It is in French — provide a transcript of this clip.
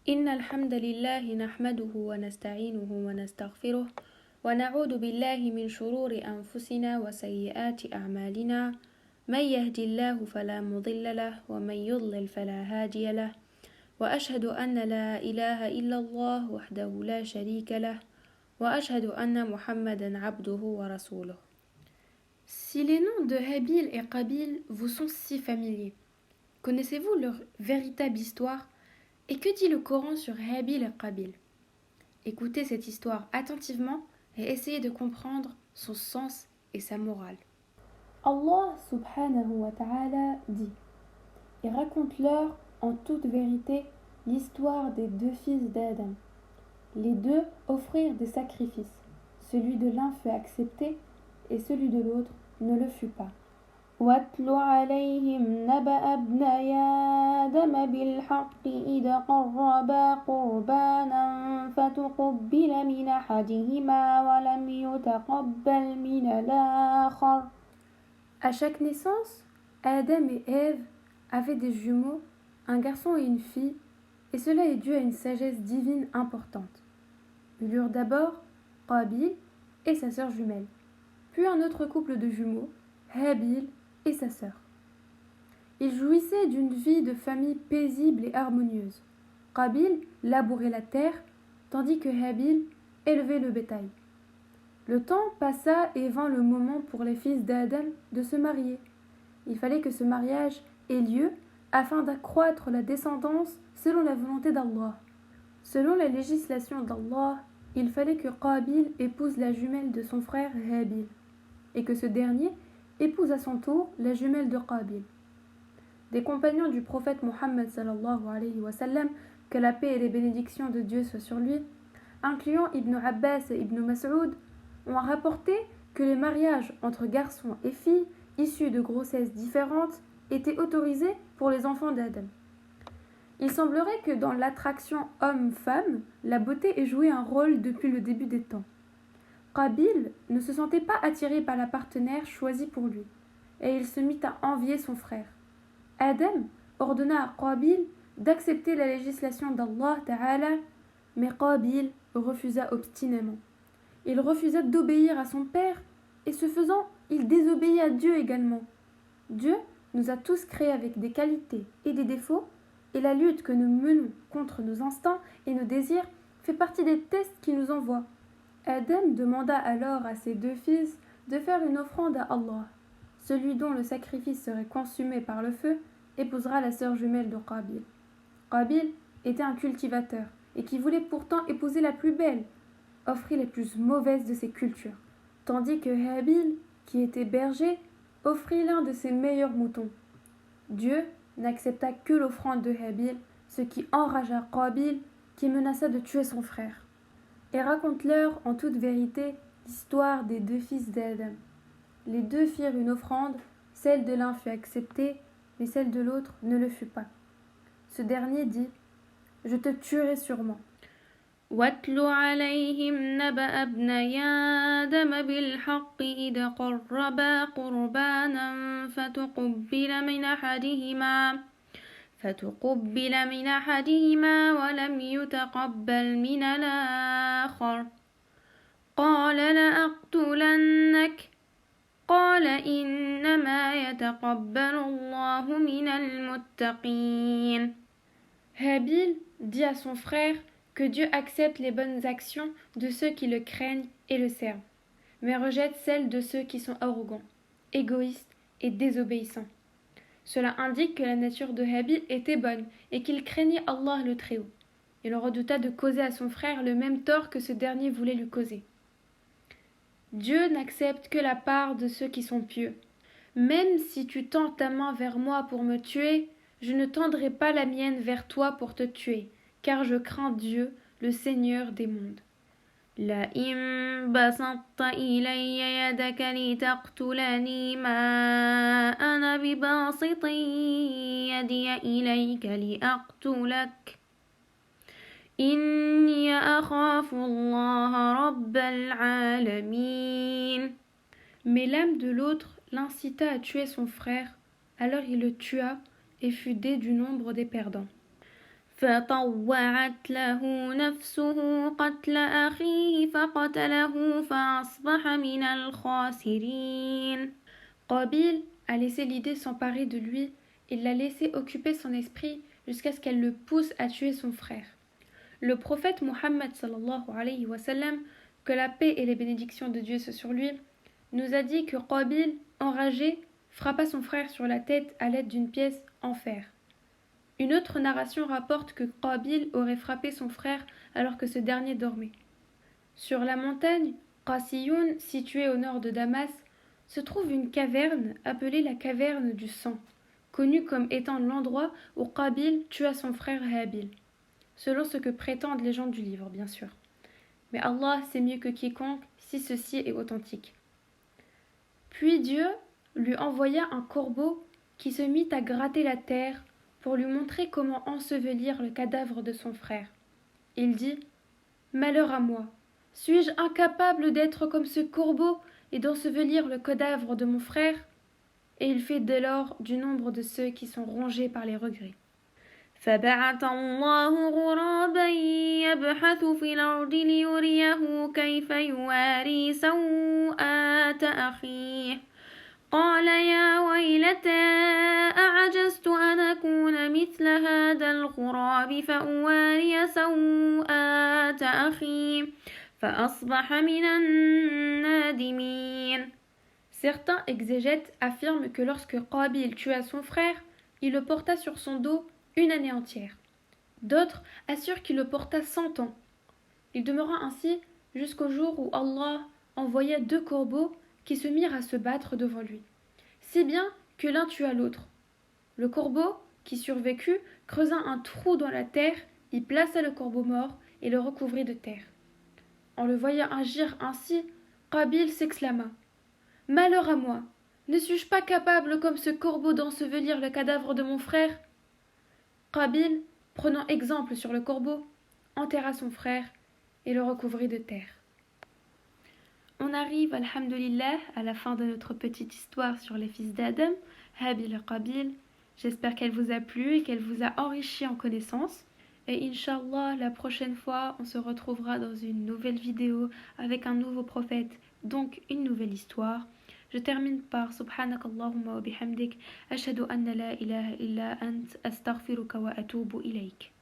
إن الحمد لله نحمده ونستعينه ونستغفره ونعوذ بالله من شرور أنفسنا وسيئات أعمالنا من يهدي الله فلا مضل له ومن يضلل فلا هادي له وأشهد أن لا إله إلا الله وحده لا شريك له وأشهد أن محمدا عبده ورسوله. Si les noms de Habil et Qabil vous sont si familiers, connaissez-vous leur véritable histoire? Et que dit le Coran sur Habil et Qabil? Écoutez cette histoire attentivement et essayez de comprendre son sens et sa morale. Allah subhanahu wa ta'ala dit et raconte-leur en toute vérité l'histoire des deux fils d'Adam. Les deux offrirent des sacrifices. Celui de l'un fut accepté et celui de l'autre ne le fut pas. واتل عليهم نبأ ابني آدم بالحق إذ قربا قربانا فتقبل من أحدهما ولم يتقبل من الآخر. À chaque naissance, Adam et Ève avaient des jumeaux, un garçon et une fille, et cela est dû à une sagesse divine importante. Ils eurent d'abord Qabil et sa sœur jumelle, puis un autre couple de jumeaux, Habil et sa sœur. Ils jouissaient d'une vie de famille paisible et harmonieuse. Qabil labourait la terre, tandis que Habil élevait le bétail. Le temps passa et vint le moment pour les fils d'Adam de se marier. Il fallait que ce mariage ait lieu afin d'accroître la descendance selon la volonté d'Allah. Selon la législation d'Allah, il fallait que Qabil épouse la jumelle de son frère Habil, et que ce dernier épouse à son tour la jumelle de Qabil. Des compagnons du prophète Mohammed sallallahu alayhi wa sallam, que la paix et les bénédictions de Dieu soient sur lui, incluant Ibn Abbas et Ibn Mas'ud, ont rapporté que les mariages entre garçons et filles issus de grossesses différentes étaient autorisés pour les enfants d'Adam. Il semblerait que dans l'attraction homme-femme, la beauté ait joué un rôle depuis le début des temps. Qabil ne se sentait pas attiré par la partenaire choisie pour lui, et il se mit à envier son frère. Adam ordonna à Qabil d'accepter la législation d'Allah Ta'ala, mais Qabil refusa obstinément. Il refusa d'obéir à son père, et ce faisant, il désobéit à Dieu également. Dieu nous a tous créés avec des qualités et des défauts, et la lutte que nous menons contre nos instincts et nos désirs fait partie des tests qu'il nous envoie. Adam demanda alors à ses deux fils de faire une offrande à Allah. Celui dont le sacrifice serait consumé par le feu épousera la sœur jumelle de Qabil. Qabil était un cultivateur et qui voulait pourtant épouser la plus belle, offrit les plus mauvaises de ses cultures, tandis que Habil, qui était berger, offrit l'un de ses meilleurs moutons. Dieu n'accepta que l'offrande de Habil, ce qui enragea Qabil, qui menaça de tuer son frère. Et raconte-leur en toute vérité l'histoire des deux fils d'Adam. Les deux firent une offrande, celle de l'un fut acceptée, mais celle de l'autre ne le fut pas. Ce dernier dit « Je te tuerai sûrement. » واتل عليهم نبأ ابني آدم بالحق إذ قربا قربانا فتقبل من أحدهما ولم يتقبل من الآخر قال لأقتلنك قال إنما يتقبل الله من المتقين. Habil dit à son frère que Dieu accepte les bonnes actions de ceux qui le craignent et le servent, mais rejette celles de ceux qui sont arrogants, égoïstes et désobéissants. Cela indique que la nature de Habil était bonne et qu'il craignait Allah le Très-Haut. Il redouta de causer à son frère le même tort que ce dernier voulait lui causer. Dieu n'accepte que la part de ceux qui sont pieux. Même si tu tends ta main vers moi pour me tuer, je ne tendrai pas la mienne vers toi pour te tuer, car je crains Dieu, le Seigneur des mondes. لئن بسطت إلي يدك لتقتلني ما أنا بباسط يدي إليك لأقتلك إني أخاف الله رب العالمين. Mais l'âme de l'autre l'incita à tuer son frère, alors il le tua et fut du nombre des perdants. فطوعت له نفسه قتل أخيه فقتله فأصبح من الخاسرين. Qabil a laissé l'idée s'emparer de lui, il l'a laissé occuper son esprit jusqu'à ce qu'elle le pousse à tuer son frère. Le prophète Muhammad sallallahu alayhi wa sallam, que la paix et les bénédictions de Dieu soient sur lui, nous a dit que Qabil, enragé, frappa son frère sur la tête à l'aide d'une pièce en fer. Une autre narration rapporte que Qabil aurait frappé son frère alors que ce dernier dormait. Sur la montagne Qasiyun, située au nord de Damas, se trouve une caverne appelée la caverne du sang, connue comme étant l'endroit où Qabil tua son frère Habil, selon ce que prétendent les gens du livre, bien sûr. Mais Allah sait mieux que quiconque si ceci est authentique. Puis Dieu lui envoya un corbeau qui se mit à gratter la terre pour lui montrer comment ensevelir le cadavre de son frère. Il dit « Malheur à moi! Suis-je incapable d'être comme ce corbeau et d'ensevelir le cadavre de mon frère ?» Et il fait dès lors du nombre de ceux qui sont rongés par les regrets. فبعث الله غرابا يبحث في الأرض ليريه كيف يواري سوءات أخيه قال يا ويلتى أعجزت أن أكون مثل هذا الغراب فأواري سوءات أخي فأصبح من النادمين. Certains exégètes affirment que lorsque Qabil tua son frère, il le porta sur son dos une année entière. D'autres assurent qu'il le porta 100 ans. Il demeura ainsi jusqu'au jour où Allah envoya 2 corbeaux qui se mirent à se battre devant lui, si bien que l'un tua l'autre. Le corbeau, qui survécut, creusa un trou dans la terre, y plaça le corbeau mort et le recouvrit de terre. En le voyant agir ainsi, Qabil s'exclama « Malheur à moi! Ne suis-je pas capable comme ce corbeau d'ensevelir le cadavre de mon frère ?» Qabil, prenant exemple sur le corbeau, enterra son frère et le recouvrit de terre. On arrive, alhamdulillah, à la fin de notre petite histoire sur les fils d'Adam, Habil et Qabil. J'espère qu'elle vous a plu et qu'elle vous a enrichi en connaissances. Et Inch'Allah, la prochaine fois, on se retrouvera dans une nouvelle vidéo avec un nouveau prophète, donc une nouvelle histoire. Je termine par Subhanakallahumma wa bihamdik, ashhadu anna la ilaha illa ant, astaghfiruka wa atubu ilayk.